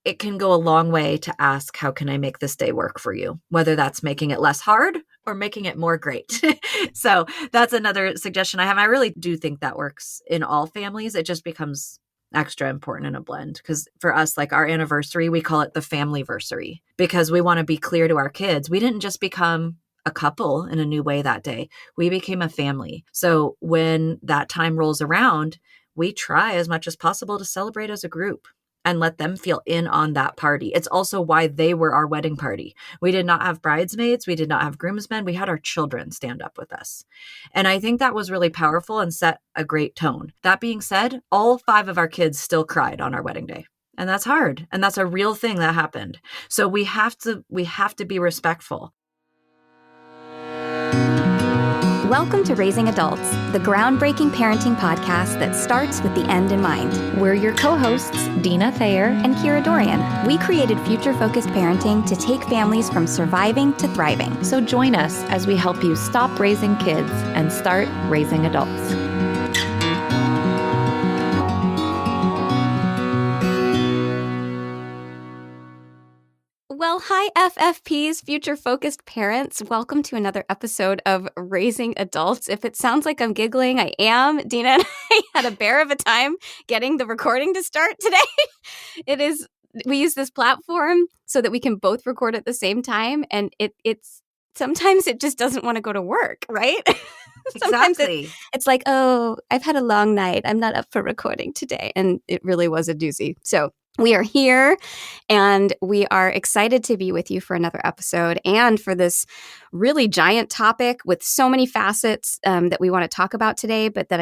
it can go a long way to ask, how can I make this day work for you? Whether that's making it less hard or making it more great. So that's another suggestion I have. I really do think that works in all families. It just becomes extra important in a blend. Because for us, like our anniversary, we call it the familyversary, because we want to be clear to our kids. We didn't just become a couple in a new way that day. We became a family. So when that time rolls around, we try as much as possible to celebrate as a group and let them feel in on that party. It's also why they were our wedding party. We did not have bridesmaids. We did not have groomsmen. We had our children stand up with us. And I think that was really powerful and set a great tone. That being said, all 5 of our kids still cried on our wedding day. And that's hard. And that's a real thing that happened. So we have to be respectful. Welcome to Raising Adults, the groundbreaking parenting podcast that starts with the end in mind. We're your co-hosts, Deana Thayer and Kira Dorian. We created future-focused parenting to take families from surviving to thriving. So join us as we help you stop raising kids and start raising adults. Well, hi, FFPs, future-focused parents. Welcome to another episode of Raising Adults. If it sounds like I'm giggling, I am. Deana and I had a bear of a time getting the recording to start today. We use this platform so that we can both record at the same time, and it's sometimes it just doesn't want to go to work, right? Sometimes Exactly. it's like, oh, I've had a long night. I'm not up for recording today. And it really was a doozy. So we are here and we are excited to be with you for another episode and for this really giant topic with so many facets that we want to talk about today, but that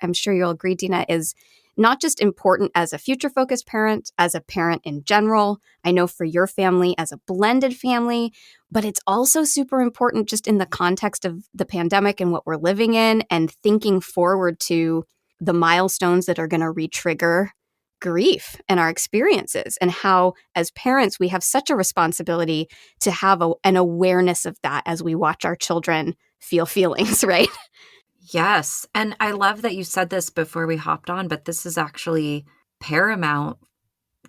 I'm sure you'll agree, Deana, is not just important as a future-focused parent, as a parent in general. I know for your family as a blended family, but it's also super important just in the context of the pandemic and what we're living in and thinking forward to the milestones that are going to re-trigger grief and our experiences, and how as parents we have such a responsibility to have an awareness of that as we watch our children feel feelings, right? Yes. And I love that you said this before we hopped on, but this is actually paramount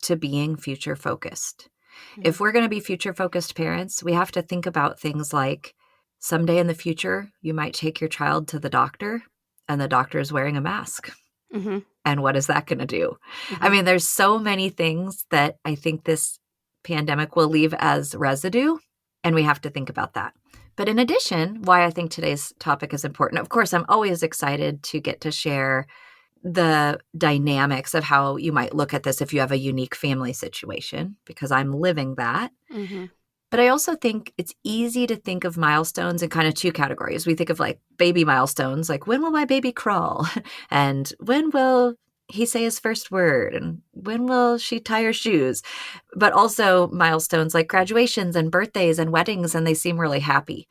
to being future focused. Mm-hmm. If we're going to be future focused parents, we have to think about things like someday in the future, you might take your child to the doctor and the doctor is wearing a mask. Mm-hmm. And what is that going to do? Mm-hmm. I mean, there's so many things that I think this pandemic will leave as residue, and we have to think about that. But in addition, why I think today's topic is important, of course, I'm always excited to get to share the dynamics of how you might look at this if you have a unique family situation, because I'm living that. Mm-hmm. But I also think it's easy to think of milestones in kind of 2 categories. We think of like baby milestones, like when will my baby crawl? And when will he say his first word? And when will she tie her shoes? But also milestones like graduations and birthdays and weddings, and they seem really happy.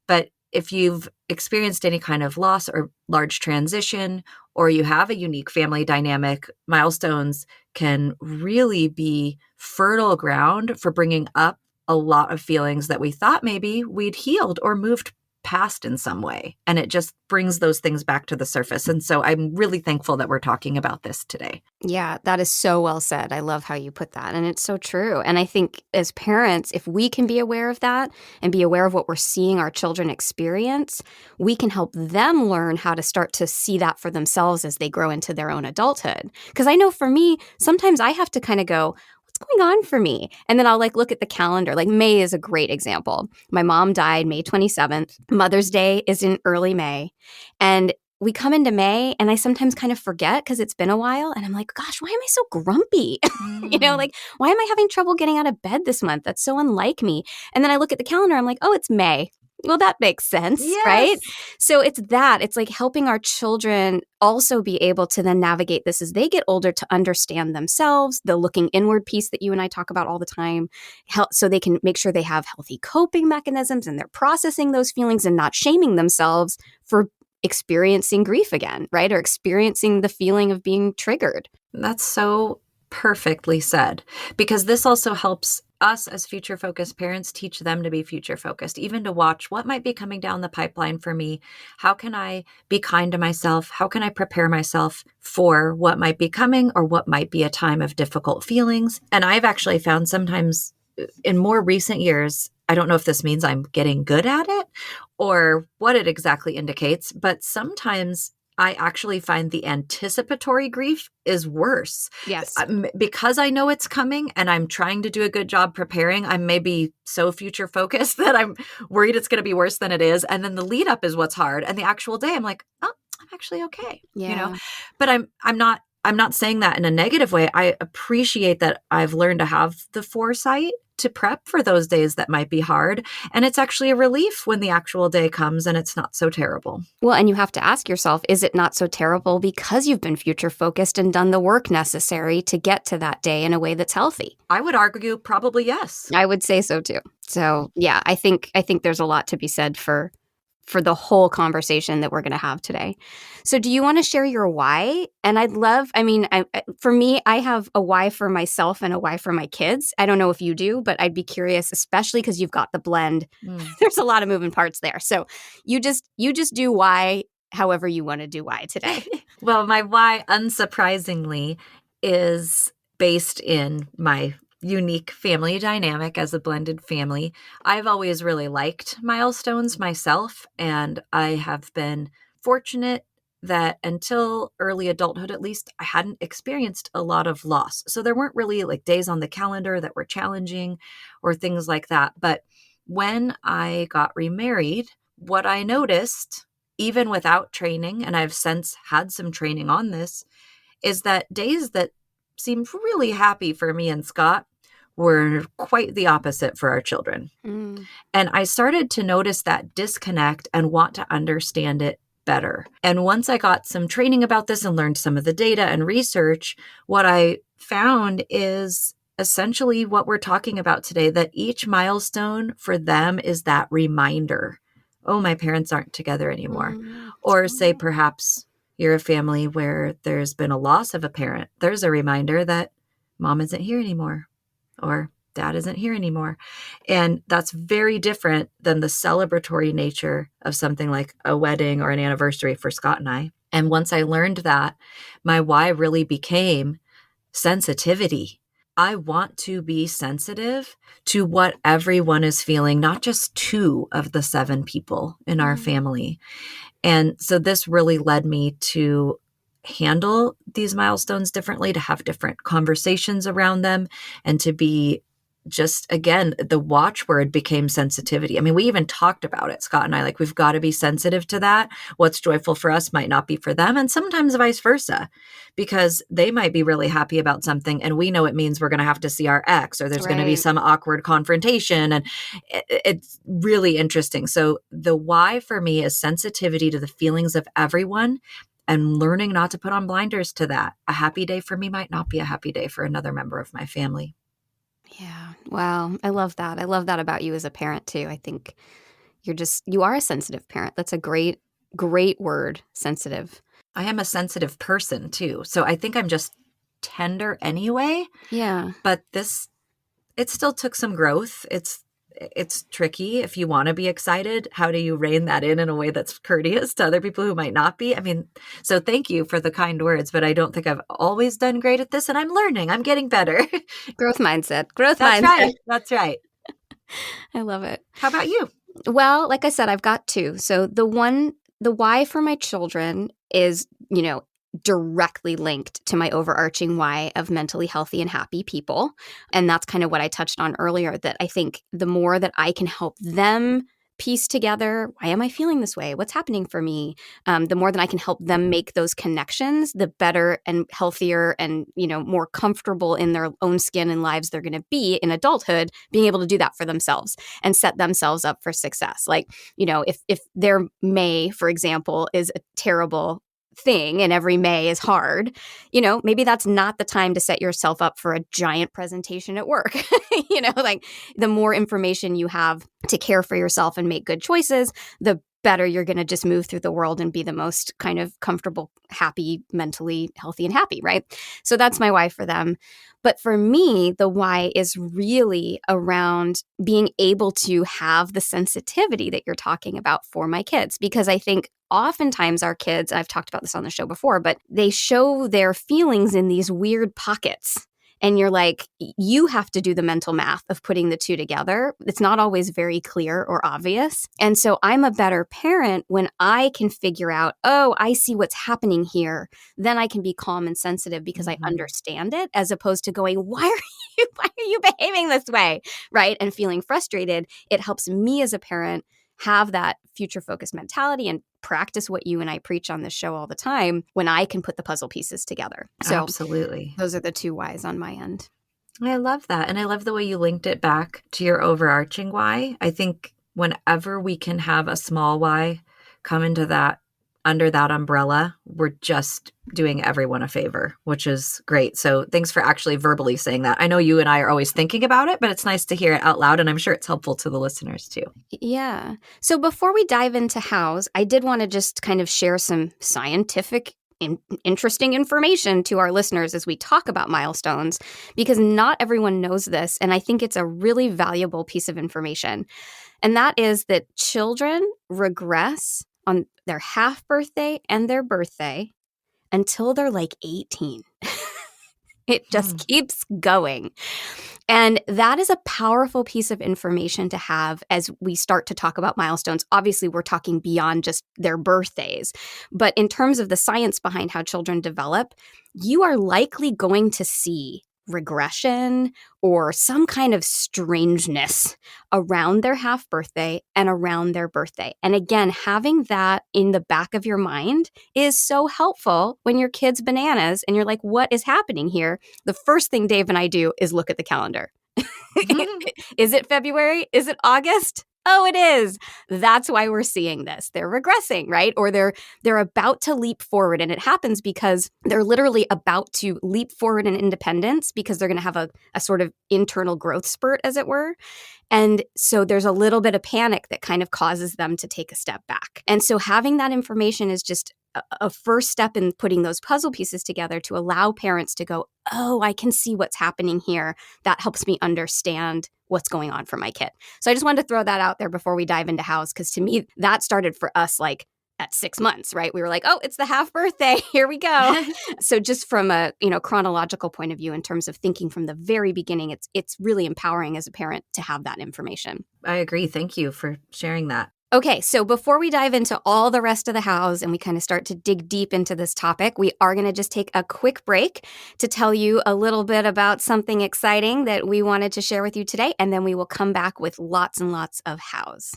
But if you've experienced any kind of loss or large transition, or you have a unique family dynamic, milestones can really be fertile ground for bringing up a lot of feelings that we thought maybe we'd healed or moved past in some way. And it just brings those things back to the surface. And so I'm really thankful that we're talking about this today. Yeah, that is so well said. I love how you put that. And it's so true. And I think as parents, if we can be aware of that and be aware of what we're seeing our children experience, we can help them learn how to start to see that for themselves as they grow into their own adulthood. Because I know for me, sometimes I have to kind of go, what's going on for me? And then I'll look at the calendar. Like May is a great example. My mom died May 27th. Mother's Day is in early May. And we come into May and I sometimes kind of forget because it's been a while. And I'm like, gosh, why am I so grumpy? Why am I having trouble getting out of bed this month? That's so unlike me. And then I look at the calendar. I'm like, oh, it's May. Well, that makes sense, yes. Right? So it's like helping our children also be able to then navigate this as they get older to understand themselves, the looking inward piece that you and I talk about all the time, so they can make sure they have healthy coping mechanisms and they're processing those feelings and not shaming themselves for experiencing grief again, right? Or experiencing the feeling of being triggered. That's so perfectly said, because this also helps us as future focused parents teach them to be future focused, even to watch what might be coming down the pipeline for me. How can I be kind to myself? How can I prepare myself for what might be coming or what might be a time of difficult feelings? And I've actually found sometimes in more recent years, I don't know if this means I'm getting good at it or what it exactly indicates, but sometimes I actually find the anticipatory grief is worse. Yes. Because I know it's coming and I'm trying to do a good job preparing, I'm maybe so future focused that I'm worried it's going to be worse than it is. And then the lead up is what's hard. And the actual day, I'm like, oh, I'm actually okay. Yeah. But I'm not saying that in a negative way. I appreciate that I've learned to have the foresight to prep for those days that might be hard. And it's actually a relief when the actual day comes and it's not so terrible. Well, and you have to ask yourself, is it not so terrible because you've been future focused and done the work necessary to get to that day in a way that's healthy? I would argue probably yes. I would say so too. So yeah, I think there's a lot to be said for the whole conversation that we're going to have today. So do you want to share your why? And for me, I have a why for myself and a why for my kids. I don't know if you do, but I'd be curious, especially because you've got the blend. There's a lot of moving parts there. So you just do why however you want to do why today. Well, my why, unsurprisingly, is based in my unique family dynamic as a blended family. I've always really liked milestones myself, and I have been fortunate that until early adulthood, at least, I hadn't experienced a lot of loss. So there weren't really like days on the calendar that were challenging or things like that. But when I got remarried, what I noticed, even without training, and I've since had some training on this, is that days that seemed really happy for me and Scott were quite the opposite for our children. And I started to notice that disconnect and want to understand it better. And once I got some training about this and learned some of the data and research, what I found is essentially what we're talking about today, that each milestone for them is that reminder, oh, my parents aren't together anymore. Or say perhaps you're a family where there's been a loss of a parent. There's a reminder that mom isn't here anymore or dad isn't here anymore. And that's very different than the celebratory nature of something like a wedding or an anniversary for Scott and I. And once I learned that, my why really became sensitivity. I want to be sensitive to what everyone is feeling, not just 2 of the 7 people in our family. And so this really led me to handle these milestones differently, to have different conversations around them, and to be just, again, the watchword became sensitivity. I mean, we even talked about it, Scott and I, like, we've got to be sensitive to that. What's joyful for us might not be for them. And sometimes vice versa, because they might be really happy about something and we know it means we're going to have to see our ex, or there's going to be some awkward confrontation. And it's really interesting. So the why for me is sensitivity to the feelings of everyone and learning not to put on blinders to that. A happy day for me might not be a happy day for another member of my family. Yeah. Wow. I love that. I love that about you as a parent too. I think you are a sensitive parent. That's a great word, sensitive. I am a sensitive person too. So I think I'm just tender anyway. Yeah. But it still took some growth. It's tricky. If you want to be excited, how do you rein that in a way that's courteous to other people who might not be? I mean, so thank you for the kind words, but I don't think I've always done great at this, and I'm learning. I'm getting better. Growth mindset. That's right. I love it. How about you? Well, like I said, I've got 2. So the why for my children is, directly linked to my overarching why of mentally healthy and happy people. And that's kind of what I touched on earlier, that I think the more that I can help them piece together, why am I feeling this way? What's happening for me? The more that I can help them make those connections, the better and healthier and, more comfortable in their own skin and lives they're going to be in adulthood, being able to do that for themselves and set themselves up for success. Like, if their May, for example, is a terrible thing and every May is hard, maybe that's not the time to set yourself up for a giant presentation at work. Like the more information you have to care for yourself and make good choices, the better you're going to just move through the world and be the most kind of comfortable, happy, mentally healthy and happy, right? So that's my why for them. But for me, the why is really around being able to have the sensitivity that you're talking about for my kids. Because I think oftentimes our kids, I've talked about this on the show before, but they show their feelings in these weird pockets. And you're like, you have to do the mental math of putting the two together. It's not always very clear or obvious. And so I'm a better parent when I can figure out, oh, I see what's happening here. Then I can be calm and sensitive because I understand it, as opposed to going, why are you behaving this way? Right. And feeling frustrated. It helps me as a parent have that future focused mentality and practice what you and I preach on this show all the time when I can put the puzzle pieces together. So absolutely. Those are the two whys on my end. I love that. And I love the way you linked it back to your overarching why. I think whenever we can have a small why come into that, under that umbrella, we're just doing everyone a favor, which is great. So thanks for actually verbally saying that. I know you and I are always thinking about it, but it's nice to hear it out loud. And I'm sure it's helpful to the listeners too. Yeah. So before we dive into hows, I did want to just kind of share some scientific interesting information to our listeners as we talk about milestones, because not everyone knows this. And I think it's a really valuable piece of information. And that is that children regress on their half birthday and their birthday until they're like 18. It just keeps going. And that is a powerful piece of information to have as we start to talk about milestones. Obviously, we're talking beyond just their birthdays. But in terms of the science behind how children develop, you are likely going to see regression or some kind of strangeness around their half birthday and around their birthday. And again, having that in the back of your mind is so helpful when your kid's bananas and you're like, what is happening here? The first thing Dave and I do is look at the calendar. Is it February? Is it August? Oh, it is. That's why we're seeing this. They're regressing, right? Or they're about to leap forward. And it happens because they're literally about to leap forward in independence because they're going to have a sort of internal growth spurt, as it were. And so there's a little bit of panic that kind of causes them to take a step back. And so having that information is just a first step in putting those puzzle pieces together to allow parents to go, oh, I can see what's happening here. That helps me understand what's going on for my kid. So I just wanted to throw that out there before we dive into hows, because to me, that started for us like at 6 months, right? We were like, oh, it's the half birthday. Here we go. So just from a chronological point of view, in terms of thinking from the very beginning, it's really empowering as a parent to have that information. I agree. Thank you for sharing that. Okay, so before we dive into all the rest of the hows and we kind of start to dig deep into this topic, we are going to just take a quick break to tell you a little bit about something exciting that we wanted to share with you today, and then we will come back with lots and lots of hows.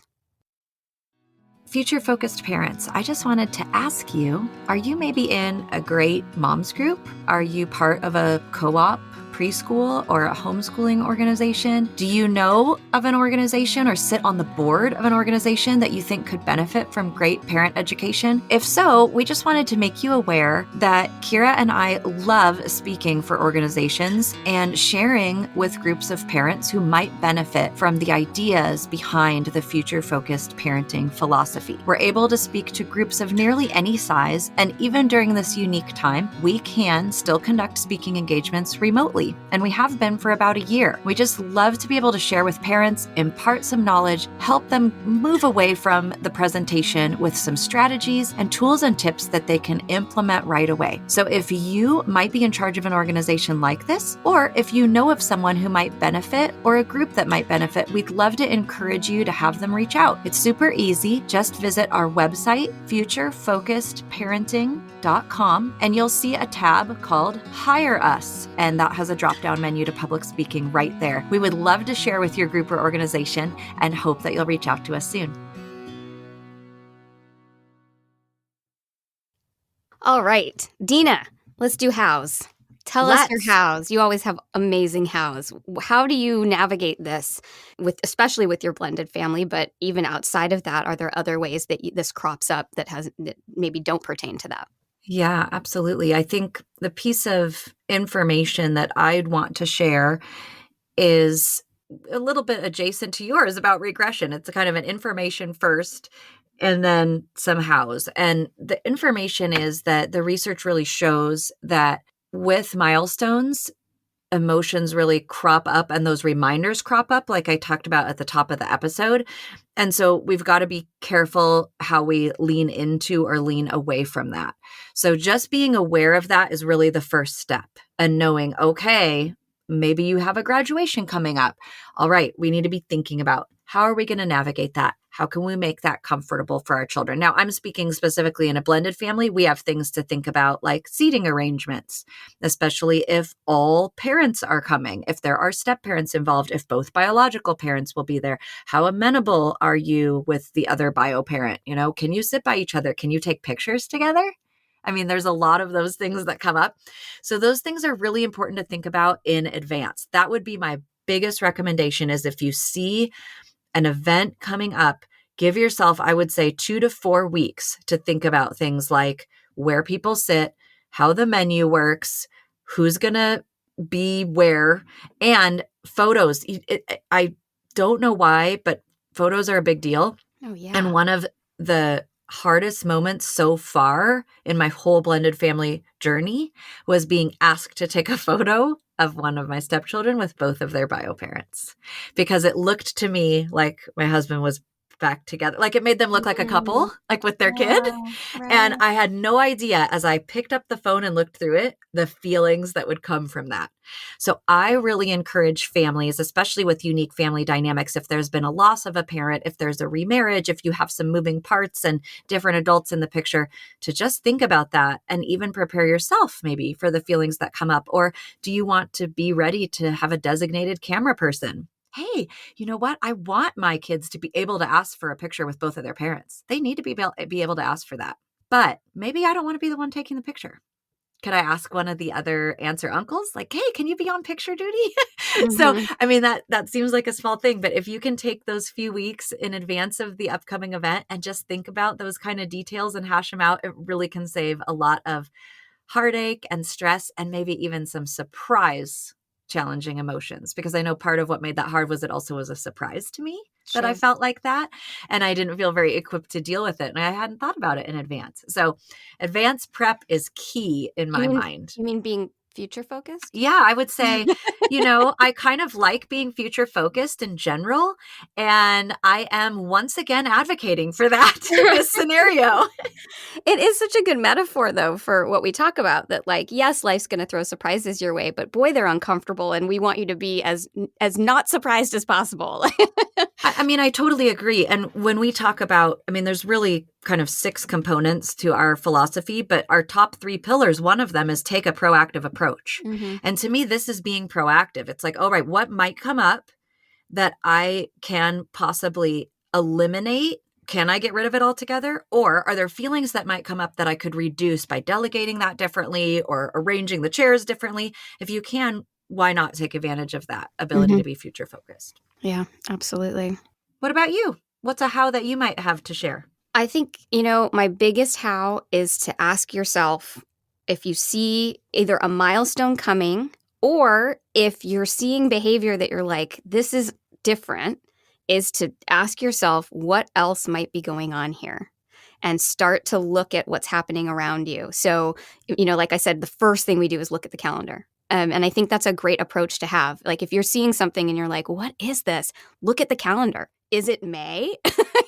Future-focused parents, I just wanted to ask you, are you maybe in a great moms group? Are you part of a co-op, preschool, or a homeschooling organization? Do you know of an organization or sit on the board of an organization that you think could benefit from great parent education? If so, we just wanted to make you aware that Kira and I love speaking for organizations and sharing with groups of parents who might benefit from the ideas behind the future-focused parenting philosophy. We're able to speak to groups of nearly any size, and even during this unique time, we can still conduct speaking engagements remotely. And we have been for about a year. We just love to be able to share with parents, impart some knowledge, help them move away from the presentation with some strategies and tools and tips that they can implement right away. So if you might be in charge of an organization like this, or if you know of someone who might benefit or a group that might benefit, we'd love to encourage you to have them reach out. It's super easy. Just visit our website, futurefocusedparenting.com, and you'll see a tab called Hire Us, and that has a drop-down menu to public speaking right there. We would love to share with your group or organization and hope that you'll reach out to us soon. All right, Deana, let's do hows. Tell us your hows. You always have amazing hows. How do you navigate this, especially with your blended family, but even outside of that, are there other ways that this crops up that maybe don't pertain to that? Yeah, absolutely. I think the piece of information that I'd want to share is a little bit adjacent to yours about regression. It's a kind of an information first and then some hows. And the information is that the research really shows that with milestones, emotions really crop up and those reminders crop up, like I talked about at the top of the episode. And so we've got to be careful how we lean into or lean away from that. So just being aware of that is really the first step, and knowing, okay, maybe you have a graduation coming up. All right, we need to be thinking about, how are we going to navigate that? How can we make that comfortable for our children? Now, I'm speaking specifically in a blended family. We have things to think about, like seating arrangements, especially if all parents are coming, if there are step parents involved, if both biological parents will be there. How amenable are you with the other bio parent? You know, can you sit by each other? Can you take pictures together? I mean, there's a lot of those things that come up. So those things are really important to think about in advance. That would be my biggest recommendation, is if you see an event coming up, give yourself, I would say, 2 to 4 weeks to think about things like where people sit, how the menu works, who's going to be where, and photos. I don't know why, but photos are a big deal. Oh, yeah. And one of the hardest moments so far in my whole blended family journey was being asked to take a photo of one of my stepchildren with both of their bio parents, because it looked to me like my husband was back together. Like, it made them look like a couple, like with their kid. Right. And I had no idea, as I picked up the phone and looked through it, the feelings that would come from that. So I really encourage families, especially with unique family dynamics, if there's been a loss of a parent, if there's a remarriage, if you have some moving parts and different adults in the picture, to just think about that and even prepare yourself maybe for the feelings that come up. Or do you want to be ready to have a designated camera person? Hey, you know what? I want my kids to be able to ask for a picture with both of their parents. They need to be able to ask for that. But maybe I don't want to be the one taking the picture. Could I ask one of the other aunts or uncles, like, hey, can you be on picture duty? So, I mean, that seems like a small thing, but if you can take those few weeks in advance of the upcoming event and just think about those kind of details and hash them out, it really can save a lot of heartache and stress, and maybe even some surprise challenging emotions, because I know part of what made that hard was it also was a surprise to me that I felt like that, and I didn't feel very equipped to deal with it, and I hadn't thought about it in advance. So advanced prep is key in my mind. You mean being future focused? Yeah, I would say, I kind of like being future focused in general, and I am once again advocating for that in this scenario. It is such a good metaphor, though, for what we talk about, that, like, yes, life's going to throw surprises your way, but boy, they're uncomfortable, and we want you to be as not surprised as possible. I mean, I totally agree. And when we talk about, I mean, there's really kind of 6 components to our philosophy, but our top 3 pillars, one of them is take a proactive approach. Mm-hmm. And to me, this is being proactive. It's like, all right, what might come up that I can possibly eliminate? Can I get rid of it altogether? Or are there feelings that might come up that I could reduce by delegating that differently or arranging the chairs differently? If you can, why not take advantage of that ability to be future focused? Yeah, absolutely. What about you? What's a how that you might have to share? I think, my biggest how is to ask yourself, if you see either a milestone coming, or if you're seeing behavior that you're like, this is different, is to ask yourself what else might be going on here, and start to look at what's happening around you. So, like I said, the first thing we do is look at the calendar. And I think that's a great approach to have. Like, if you're seeing something and you're like, what is this? Look at the calendar. Is it May?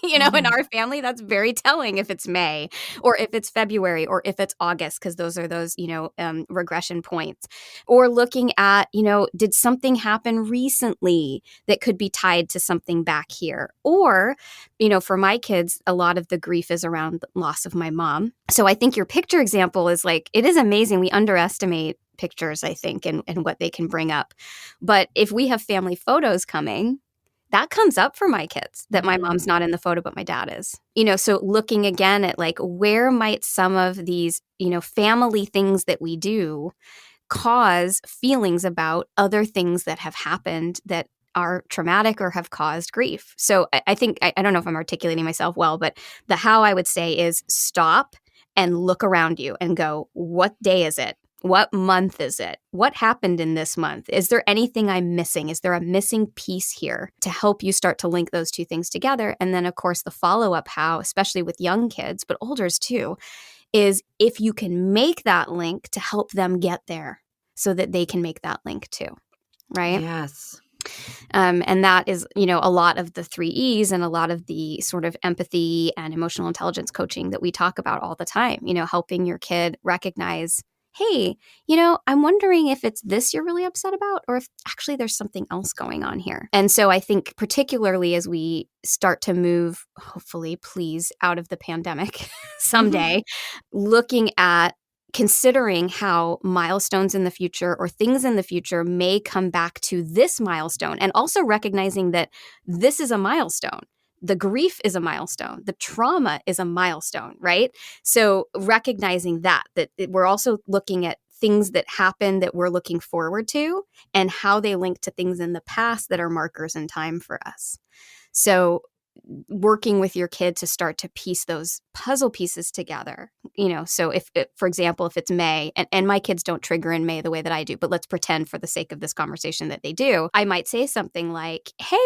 In our family, that's very telling if it's May, or if it's February, or if it's August, because those are those, regression points. Or looking at, did something happen recently that could be tied to something back here? Or, for my kids, a lot of the grief is around the loss of my mom. So I think your picture example is like, it is amazing. We underestimate pictures, I think, and what they can bring up. But if we have family photos coming, that comes up for my kids, that my mom's not in the photo, but my dad is. So looking again at, like, where might some of these, family things that we do cause feelings about other things that have happened that are traumatic or have caused grief. So I think, I don't know if I'm articulating myself well, but the how I would say is stop and look around you and go, what day is it? What month is it? What happened in this month? Is there anything I'm missing? Is there a missing piece here to help you start to link those two things together? And then, of course, the follow-up how, especially with young kids, but olders too, is if you can make that link to help them get there so that they can make that link too, right? Yes. And that is, a lot of the 3 E's and a lot of the sort of empathy and emotional intelligence coaching that we talk about all the time, helping your kid recognize, hey, I'm wondering if it's this you're really upset about or if actually there's something else going on here. And so I think particularly as we start to move, hopefully, please, out of the pandemic someday, looking at considering how milestones in the future or things in the future may come back to this milestone, and also recognizing that this is a milestone. The grief is a milestone. The trauma is a milestone, right? So recognizing that we're also looking at things that happen that we're looking forward to and how they link to things in the past that are markers in time for us. So working with your kid to start to piece those puzzle pieces together, so if for example, if it's May and my kids don't trigger in May the way that I do, but let's pretend for the sake of this conversation that they do, I might say something like, hey,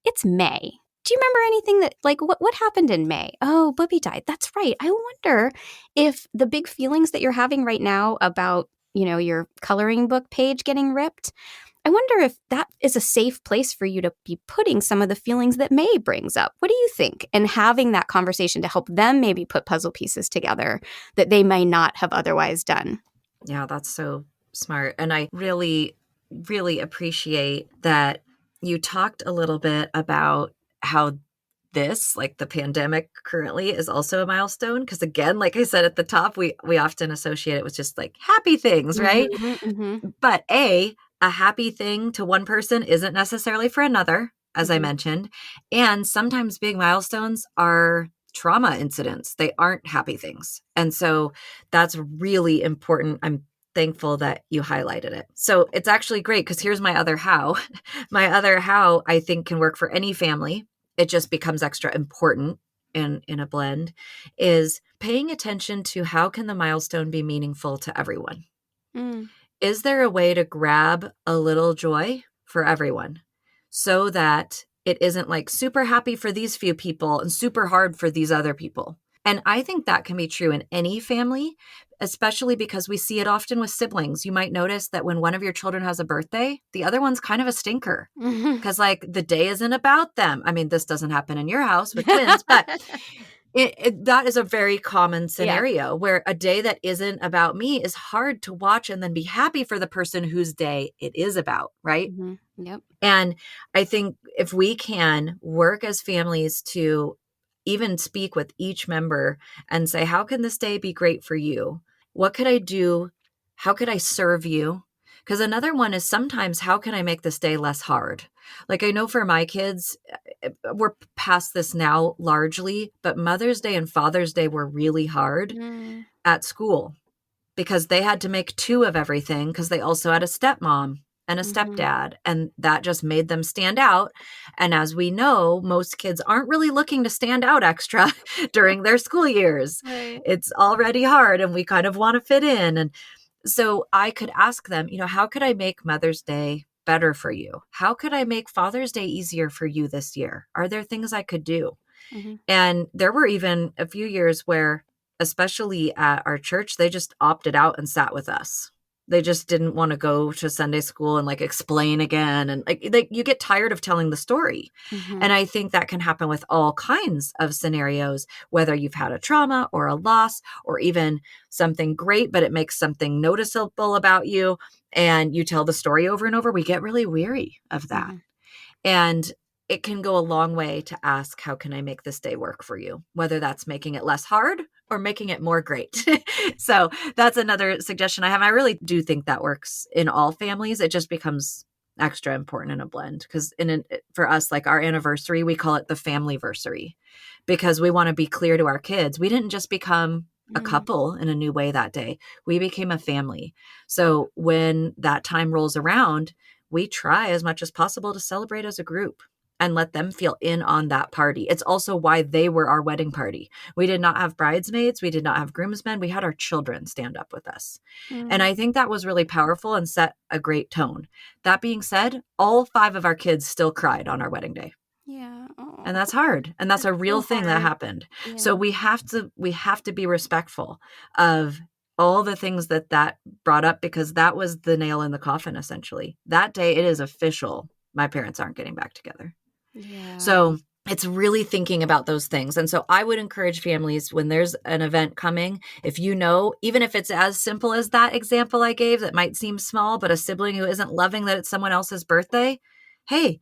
it's May. Do you remember anything that, like, what happened in May? Oh, Bubby died. That's right. I wonder if the big feelings that you're having right now about, your coloring book page getting ripped, I wonder if that is a safe place for you to be putting some of the feelings that May brings up. What do you think? And having that conversation to help them maybe put puzzle pieces together that they may not have otherwise done. Yeah, that's so smart. And I really, really appreciate that you talked a little bit about how this, like the pandemic currently, is also a milestone. Because again, like I said at the top, we often associate it with just like happy things, right? But a happy thing to one person isn't necessarily for another, as I mentioned. And sometimes big milestones are trauma incidents. They aren't happy things. And so that's really important. I'm thankful that you highlighted it. So it's actually great because here's my other how. My other how I think can work for any family. It just becomes extra important in a blend, is paying attention to how can the milestone be meaningful to everyone. Is there a way to grab a little joy for everyone so that it isn't like super happy for these few people and super hard for these other people? And I think that can be true in any family, especially because we see it often with siblings. You might notice that when one of your children has a birthday, the other one's kind of a stinker because like the day isn't about them. I mean, this doesn't happen in your house with twins, but that is a very common scenario where a day that isn't about me is hard to watch and then be happy for the person whose day it is about, right? Yep. And I think if we can work as families to even speak with each member and say, how can this day be great for you? What could I do? How could I serve you? Because another one is sometimes, how can I make this day less hard? Like I know for my kids, we're past this now largely, but Mother's Day and Father's Day were really hard at school because they had to make 2 of everything because they also had a stepmom and a stepdad, and that just made them stand out. And as we know, most kids aren't really looking to stand out extra during their school years. Right. It's already hard and we kind of want to fit in. And so I could ask them, how could I make Mother's Day better for you? How could I make Father's Day easier for you this year? Are there things I could do? And there were even a few years where, especially at our church, they just opted out and sat with us. They just didn't want to go to Sunday school and like explain again. And like you get tired of telling the story. And I think that can happen with all kinds of scenarios, whether you've had a trauma or a loss or even something great, but it makes something noticeable about you. And you tell the story over and over. We get really weary of that. And it can go a long way to ask, how can I make this day work for you? Whether that's making it less hard or making it more great. So that's another suggestion I have. I really do think that works in all families. It just becomes extra important in a blend because for us, like our anniversary, we call it the familyversary because we want to be clear to our kids. We didn't just become a couple in a new way that day. We became a family. So when that time rolls around, we try as much as possible to celebrate as a group. and let them feel in on that party. It's also why they were our wedding party. We did not have bridesmaids. We did not have groomsmen. We had our children stand up with us. And I think that was really powerful and set a great tone. That being said, all 5 of our kids still cried on our wedding day. Yeah. And that's hard. And that's a real thing that happened. Yeah. So we have to be respectful of all the things that brought up, because that was the nail in the coffin, essentially. That day, it is official. My parents aren't getting back together. Yeah. So it's really thinking about those things. And so I would encourage families, when there's an event coming, if you know, even if it's as simple as that example I gave that might seem small, but a sibling who isn't loving that it's someone else's birthday, hey,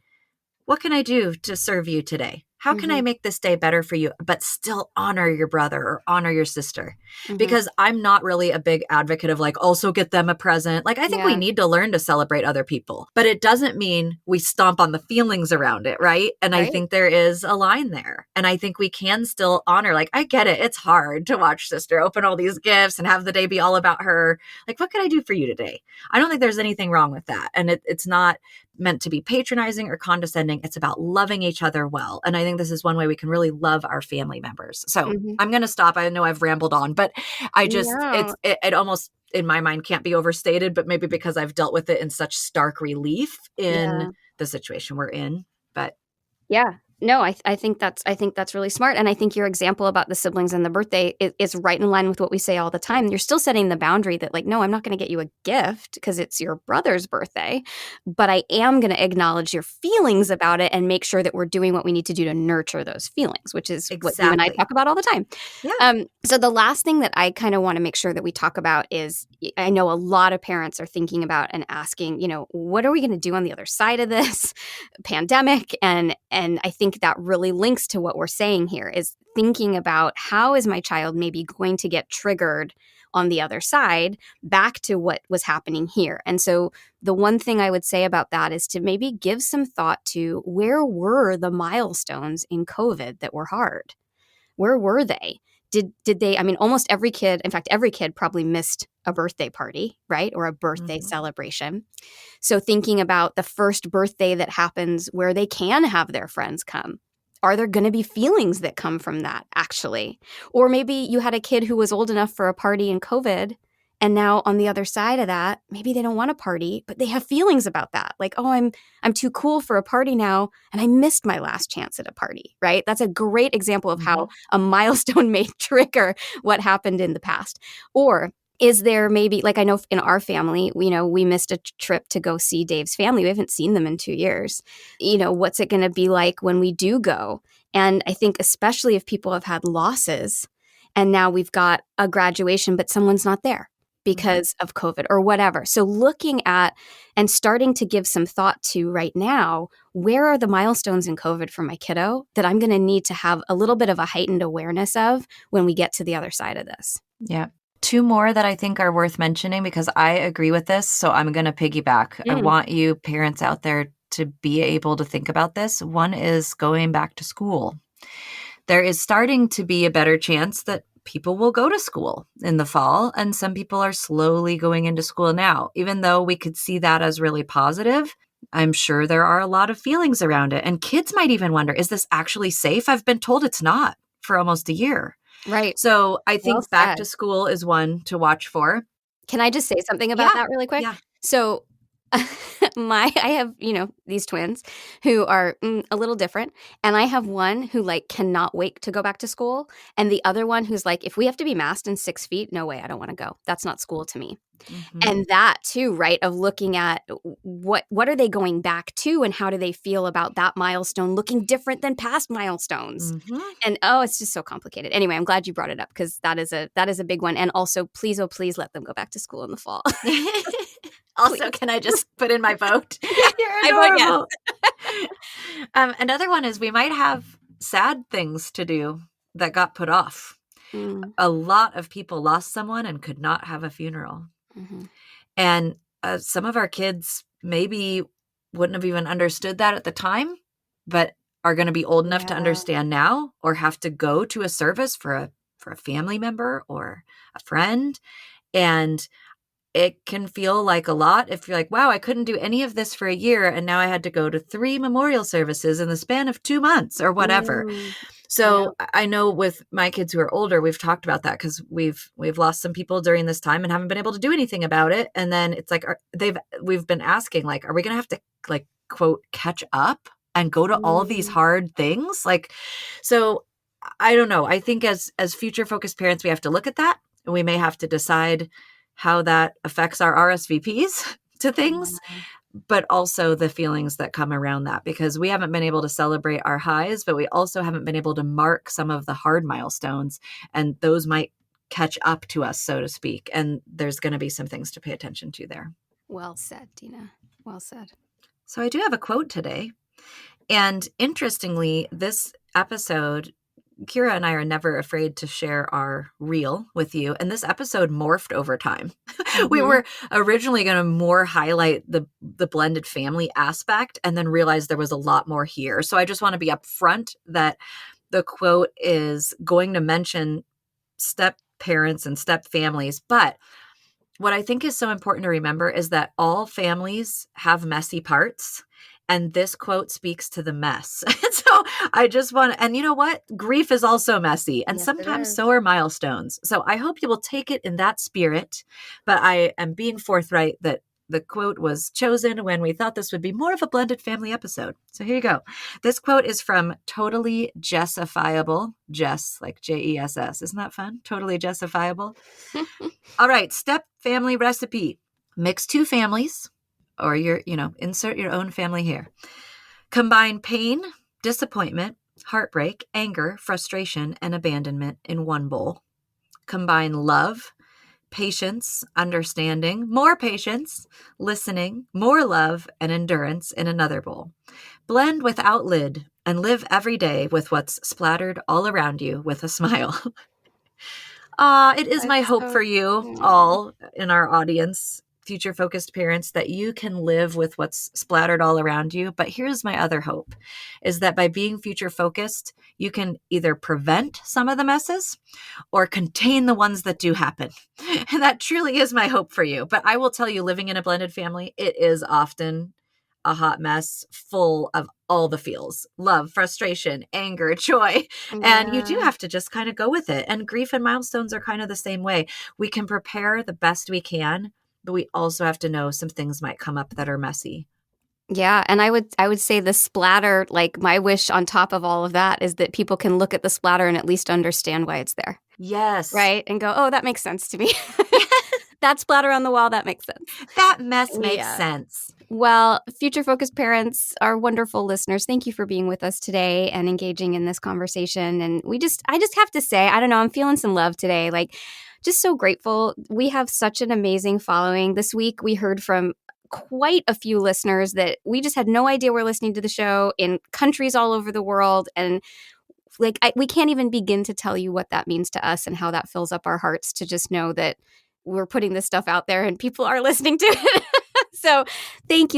what can I do to serve you today? How can I make this day better for you, but still honor your brother or honor your sister? Because I'm not really a big advocate of like, also get them a present. Like, I think we need to learn to celebrate other people, but it doesn't mean we stomp on the feelings around it, right? And I think there is a line there. And I think we can still honor, like, I get it. It's hard to watch sister open all these gifts and have the day be all about her. Like, what can I do for you today? I don't think there's anything wrong with that. And it's not meant to be patronizing or condescending. It's about loving each other well. And I think this is one way we can really love our family members. So I'm going to stop. I know I've rambled on, but I just, it almost in my mind can't be overstated, but maybe because I've dealt with it in such stark relief in the situation we're in. But yeah. No, I think that's really smart. And I think your example about the siblings and the birthday is right in line with what we say all the time. You're still setting the boundary that like, no, I'm not going to get you a gift because it's your brother's birthday, but I am going to acknowledge your feelings about it and make sure that we're doing what we need to do to nurture those feelings, which is what you and I talk about all the time. Yeah. So the last thing that I kind of want to make sure that we talk about is, I know a lot of parents are thinking about and asking, you know, what are we going to do on the other side of this pandemic? And I think that really links to what we're saying here, is thinking about how is my child maybe going to get triggered on the other side back to what was happening here. And so the one thing I would say about that is to maybe give some thought to, where were the milestones in COVID that were hard? Where were they? Did they, I mean, almost every kid, in fact, every kid probably missed a birthday party, right? Or a birthday celebration. So thinking about the first birthday that happens where they can have their friends come. Are there going to be feelings that come from that, actually? Or maybe you had a kid who was old enough for a party in COVID, and now on the other side of that, maybe they don't want a party, but they have feelings about that. Like, oh, I'm too cool for a party now, and I missed my last chance at a party, right? That's a great example of how a milestone may trigger what happened in the past. Or is there maybe, like I know in our family, you know, we missed a trip to go see Dave's family. We haven't seen them in 2 years. You know, what's it going to be like when we do go? And I think especially if people have had losses and now we've got a graduation, but someone's not there because of COVID or whatever. So looking at and starting to give some thought to right now, where are the milestones in COVID for my kiddo that I'm going to need to have a little bit of a heightened awareness of when we get to the other side of this? Yeah. 2 more that I think are worth mentioning, because I agree with this. So I'm going to piggyback. I want you parents out there to be able to think about this. One is going back to school. There is starting to be a better chance that people will go to school in the fall, and some people are slowly going into school now. Even though we could see that as really positive, I'm sure there are a lot of feelings around it. And kids might even wonder, is this actually safe? I've been told it's not for almost a year. Right. So I think back to school is one to watch for. Can I just say something about that really quick? Yeah. So I have, you know, these twins who are a little different. And I have one who like cannot wait to go back to school. And the other one who's like, if we have to be masked and 6 feet, no way, I don't want to go. That's not school to me. And that too, right, of looking at what are they going back to and how do they feel about that milestone looking different than past milestones? And it's just so complicated. Anyway, I'm glad you brought it up because that is a big one. And also, please, oh, please let them go back to school in the fall. Also, can I just put in my vote? You're adorable. Another one is we might have sad things to do that got put off. A lot of people lost someone and could not have a funeral. And some of our kids maybe wouldn't have even understood that at the time, but are going to be old enough to understand now, or have to go to a service for a family member or a friend. And it can feel like a lot if you're like, wow, I couldn't do any of this for a year, and now I had to go to 3 memorial services in the span of 2 months or whatever. So I know with my kids who are older, we've talked about that because we've lost some people during this time and haven't been able to do anything about it. And then it's like we've been asking, like, are we going to have to, like, quote, catch up and go to all these hard things? Like, so I don't know. I think as future focused parents, we have to look at that, and we may have to decide how that affects our RSVPs to things, but also the feelings that come around that, because we haven't been able to celebrate our highs, but we also haven't been able to mark some of the hard milestones, and those might catch up to us, so to speak. And there's going to be some things to pay attention to there. Well said, Deana. Well said. So I do have a quote today. And interestingly, this episode, Kira and I are never afraid to share our reel with you. And this episode morphed over time. We were originally going to more highlight the blended family aspect, and then realized there was a lot more here. So I just want to be upfront that the quote is going to mention step parents and step families. But what I think is so important to remember is that all families have messy parts. And this quote speaks to the mess. So I just want to, and you know what? Grief is also messy. And sometimes so are milestones. So I hope you will take it in that spirit. But I am being forthright that the quote was chosen when we thought this would be more of a blended family episode. So here you go. This quote is from Totally Jessifiable. Jess, like Jess. Isn't that fun? Totally Jessifiable. All right. Step family recipe. Mix 2 families. Or insert your own family here. Combine pain, disappointment, heartbreak, anger, frustration, and abandonment in one bowl. Combine love, patience, understanding, more patience, listening, more love, and endurance in another bowl. Blend without lid and live every day with what's splattered all around you with a smile. It is my hope for you all in our audience, future focused parents, that you can live with what's splattered all around you. But here's my other hope, is that by being future focused, you can either prevent some of the messes or contain the ones that do happen. And that truly is my hope for you. But I will tell you, living in a blended family, it is often a hot mess full of all the feels: love, frustration, anger, joy. And you do have to just kind of go with it. And grief and milestones are kind of the same way. We can prepare the best we can, but we also have to know some things might come up that are messy. Yeah. And I would say the splatter, like, my wish on top of all of that is that people can look at the splatter and at least understand why it's there. Yes. Right? And go, oh, that makes sense to me. That splatter on the wall, that makes sense. That mess makes sense. Well, future-focused parents are wonderful listeners. Thank you for being with us today and engaging in this conversation. And I just have to say, I don't know, I'm feeling some love today. Like, just so grateful. We have such an amazing following. This week, we heard from quite a few listeners that we just had no idea were listening to the show in countries all over the world. And we can't even begin to tell you what that means to us and how that fills up our hearts to just know that we're putting this stuff out there and people are listening to it. So thank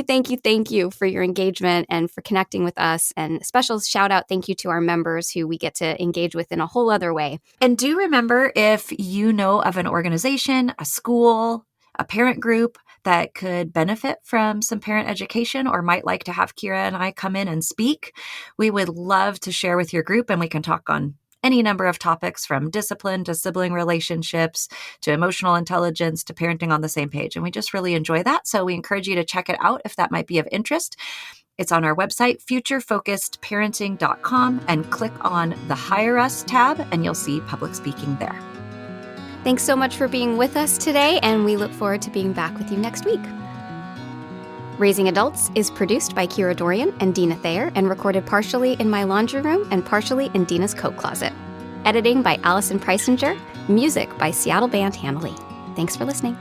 you for your engagement and for connecting with us. And special shout out, thank you to our members who we get to engage with in a whole other way. And do remember, if you know of an organization, a school, a parent group that could benefit from some parent education or might like to have Kira and I come in and speak, we would love to share with your group, and we can talk on any number of topics, from discipline to sibling relationships to emotional intelligence to parenting on the same page. And we just really enjoy that. So we encourage you to check it out if that might be of interest. It's on our website, futurefocusedparenting.com, and click on the Hire Us tab, and you'll see public speaking there. Thanks so much for being with us today, and we look forward to being back with you next week. Raising Adults is produced by Kira Dorian and Deana Thayer and recorded partially in my laundry room and partially in Deana's coat closet. Editing by Allison Preisinger. Music by Seattle band Hanley. Thanks for listening.